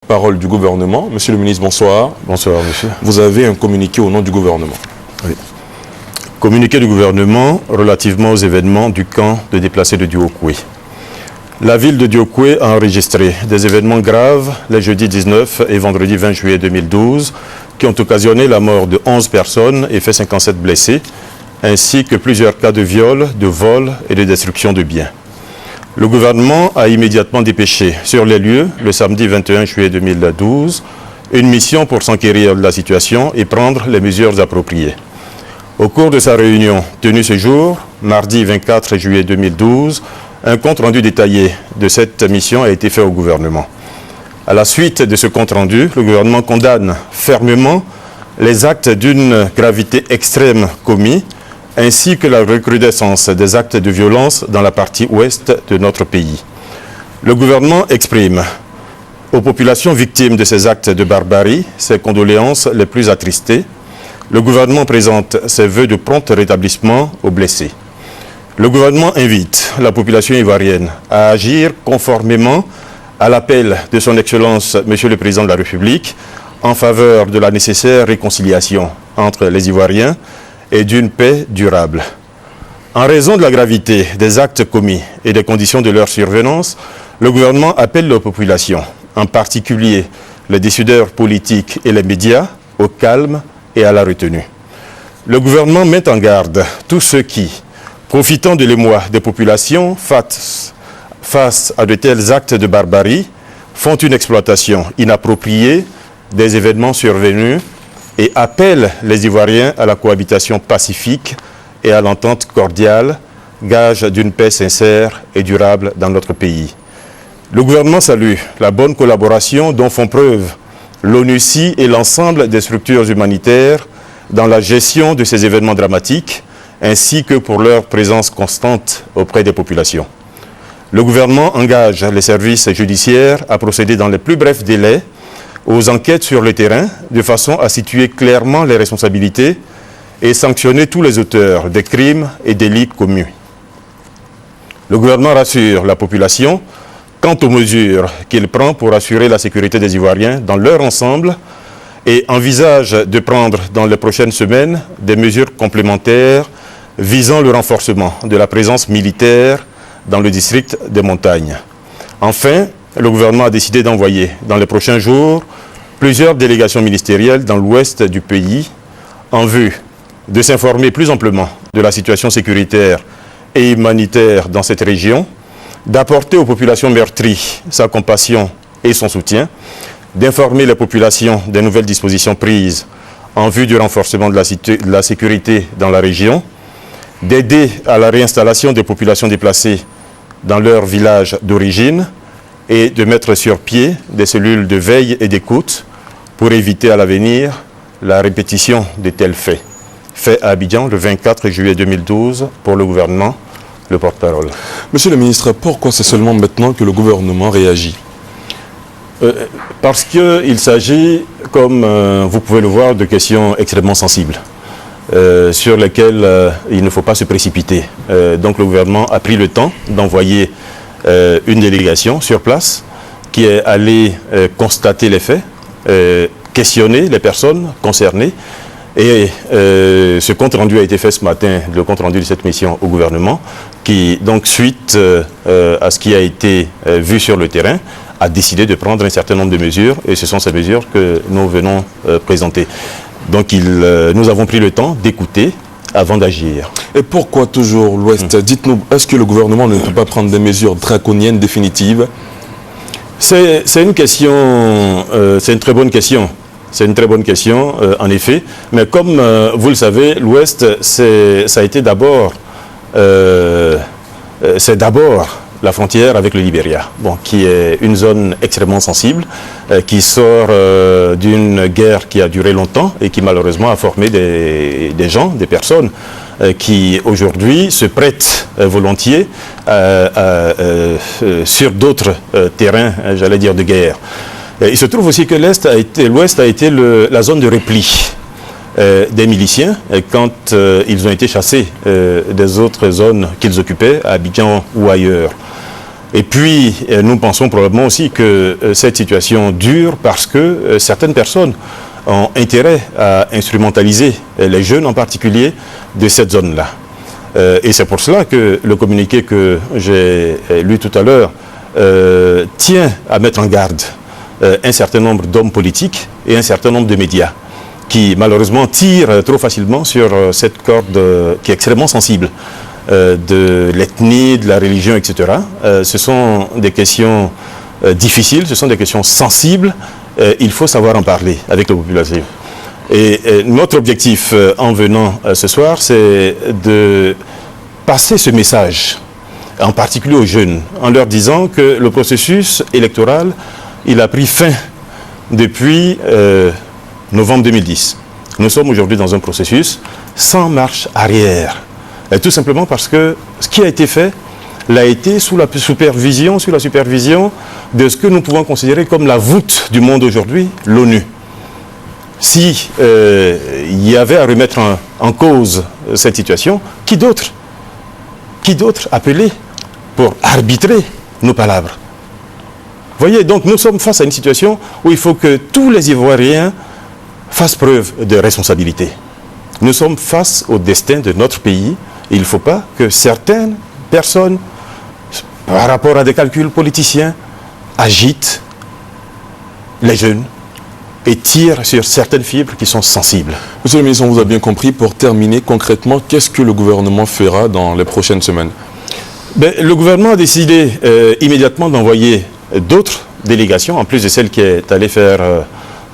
Parole du gouvernement. Monsieur le ministre, bonsoir. Bonsoir, monsieur. Vous avez un communiqué au nom du gouvernement. Oui. Communiqué du gouvernement relativement aux événements du camp de déplacés de Diokwe. La ville de Diokwe a enregistré des événements graves les jeudis 19 et vendredi 20 juillet 2012 qui ont occasionné la mort de 11 personnes et fait 57 blessés, ainsi que plusieurs cas de viol, de vol et de destruction de biens. Le gouvernement a immédiatement dépêché sur les lieux, le samedi 21 juillet 2012, une mission pour s'enquérir de la situation et prendre les mesures appropriées. Au cours de sa réunion tenue ce jour, mardi 24 juillet 2012, un compte-rendu détaillé de cette mission a été fait au gouvernement. À la suite de ce compte-rendu, le gouvernement condamne fermement les actes d'une gravité extrême commis, ainsi que la recrudescence des actes de violence dans la partie ouest de notre pays. Le gouvernement exprime aux populations victimes de ces actes de barbarie ses condoléances les plus attristées. Le gouvernement présente ses vœux de prompt rétablissement aux blessés. Le gouvernement invite la population ivoirienne à agir conformément à l'appel de son Excellence, Monsieur le Président de la République, en faveur de la nécessaire réconciliation entre les Ivoiriens et d'une paix durable. En raison de la gravité des actes commis et des conditions de leur survenance, le gouvernement appelle la population, en particulier les décideurs politiques et les médias, au calme et à la retenue. Le gouvernement met en garde tous ceux qui, profitant de l'émoi des populations face à de tels actes de barbarie, font une exploitation inappropriée des événements survenus et appelle les Ivoiriens à la cohabitation pacifique et à l'entente cordiale, gage d'une paix sincère et durable dans notre pays. Le gouvernement salue la bonne collaboration dont font preuve l'ONUCI et l'ensemble des structures humanitaires dans la gestion de ces événements dramatiques, ainsi que pour leur présence constante auprès des populations. Le gouvernement engage les services judiciaires à procéder dans les plus brefs délais aux enquêtes sur le terrain, de façon à situer clairement les responsabilités et sanctionner tous les auteurs des crimes et délits commis. Le gouvernement rassure la population quant aux mesures qu'il prend pour assurer la sécurité des Ivoiriens dans leur ensemble et envisage de prendre dans les prochaines semaines des mesures complémentaires visant le renforcement de la présence militaire dans le district des montagnes. Enfin, le gouvernement a décidé d'envoyer dans les prochains jours plusieurs délégations ministérielles dans l'ouest du pays en vue de s'informer plus amplement de la situation sécuritaire et humanitaire dans cette région, d'apporter aux populations meurtries sa compassion et son soutien, d'informer les populations des nouvelles dispositions prises en vue du renforcement de la sécurité dans la région, d'aider à la réinstallation des populations déplacées dans leur village d'origine et de mettre sur pied des cellules de veille et d'écoute pour éviter à l'avenir la répétition de tels faits. Fait à Abidjan le 24 juillet 2012 pour le gouvernement, le porte-parole. Monsieur le ministre, pourquoi c'est seulement maintenant que le gouvernement réagit? Parce qu'il s'agit, comme vous pouvez le voir, de questions extrêmement sensibles. Sur lesquelles il ne faut pas se précipiter. Donc le gouvernement a pris le temps d'envoyer une délégation sur place qui est allée constater les faits, questionner les personnes concernées. Et ce compte-rendu a été fait ce matin, le compte-rendu de cette mission au gouvernement, qui, donc, suite à ce qui a été vu sur le terrain, a décidé de prendre un certain nombre de mesures, et ce sont ces mesures que nous venons présenter. Donc nous avons pris le temps d'écouter avant d'agir. Et pourquoi toujours l'Ouest? Dites-nous, est-ce que le gouvernement ne peut pas prendre des mesures draconiennes définitives? C'est une question, c'est une très bonne question. C'est une très bonne question, en effet. Mais comme vous le savez, l'Ouest, ça a été d'abord, c'est d'abord la frontière avec le Libéria, bon, qui est une zone extrêmement sensible, qui sort d'une guerre qui a duré longtemps et qui malheureusement a formé des gens, des personnes qui aujourd'hui se prêtent volontiers sur d'autres terrains, j'allais dire, de guerre. Il se trouve aussi que l'Ouest a été la zone de repli des miliciens quand ils ont été chassés des autres zones qu'ils occupaient, à Abidjan ou ailleurs. Et puis, nous pensons probablement aussi que cette situation dure parce que certaines personnes ont intérêt à instrumentaliser les jeunes en particulier de cette zone-là. Et c'est pour cela que le communiqué que j'ai lu tout à l'heure tient à mettre en garde un certain nombre d'hommes politiques et un certain nombre de médias qui malheureusement tirent trop facilement sur cette corde qui est extrêmement sensible de l'ethnie, de la religion, etc. Ce sont des questions difficiles, ce sont des questions sensibles. Il faut savoir en parler avec la population. Et notre objectif en venant ce soir, c'est de passer ce message, en particulier aux jeunes, en leur disant que le processus électoral, il a pris fin depuis novembre 2010. Nous sommes aujourd'hui dans un processus sans marche arrière. Et tout simplement parce que ce qui a été fait l'a été sous la supervision de ce que nous pouvons considérer comme la voûte du monde aujourd'hui, l'ONU. Si il y avait à remettre en cause cette situation, qui d'autre appelé pour arbitrer nos palabres? Voyez, donc nous sommes face à une situation où il faut que tous les Ivoiriens fassent preuve de responsabilité. Nous sommes face au destin de notre pays. Il ne faut pas que certaines personnes, par rapport à des calculs politiciens, agitent les jeunes et tirent sur certaines fibres qui sont sensibles. Monsieur le ministre, on vous a bien compris. Pour terminer, concrètement, qu'est-ce que le gouvernement fera dans les prochaines semaines? Le gouvernement a décidé immédiatement d'envoyer d'autres délégations, en plus de celle qui est allée faire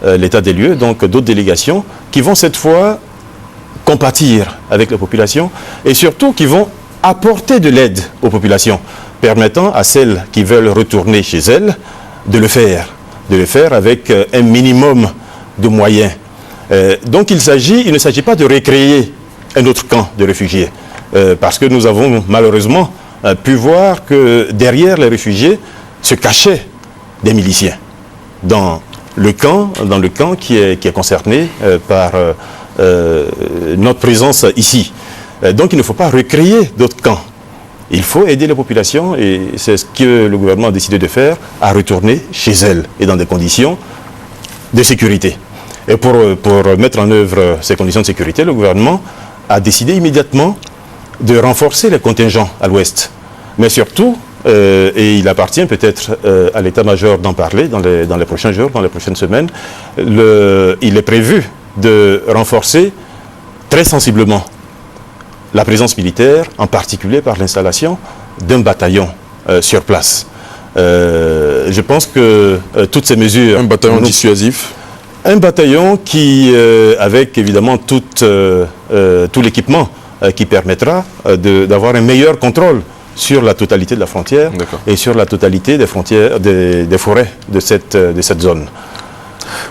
l'état des lieux, donc d'autres délégations qui vont cette fois compatir avec la population et surtout qui vont apporter de l'aide aux populations, permettant à celles qui veulent retourner chez elles de le faire avec un minimum de moyens. Donc il ne s'agit pas de recréer un autre camp de réfugiés, parce que nous avons malheureusement pu voir que derrière les réfugiés se cachaient des miliciens dans le camp qui est concerné par notre présence ici. Donc il ne faut pas recréer d'autres camps. Il faut aider les populations et c'est ce que le gouvernement a décidé de faire, à retourner chez elles et dans des conditions de sécurité. Et pour mettre en œuvre ces conditions de sécurité, le gouvernement a décidé immédiatement de renforcer les contingents à l'ouest. Mais surtout, et il appartient peut-être à l'état-major d'en parler dans les prochains jours, dans les prochaines semaines, il est prévu de renforcer très sensiblement la présence militaire, en particulier par l'installation d'un bataillon sur place. Je pense que toutes ces mesures... Un bataillon dissuasif? Un bataillon qui, avec évidemment tout l'équipement qui permettra d'avoir un meilleur contrôle sur la totalité de la frontière et sur la totalité des frontières, des forêts de cette zone.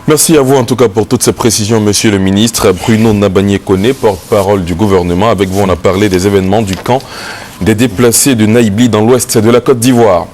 Merci à vous en tout cas pour toutes ces précisions, monsieur le ministre. Bruno Nabagné-Koné, porte-parole du gouvernement. Avec vous, on a parlé des événements du camp des déplacés de Naïbli dans l'ouest de la Côte d'Ivoire.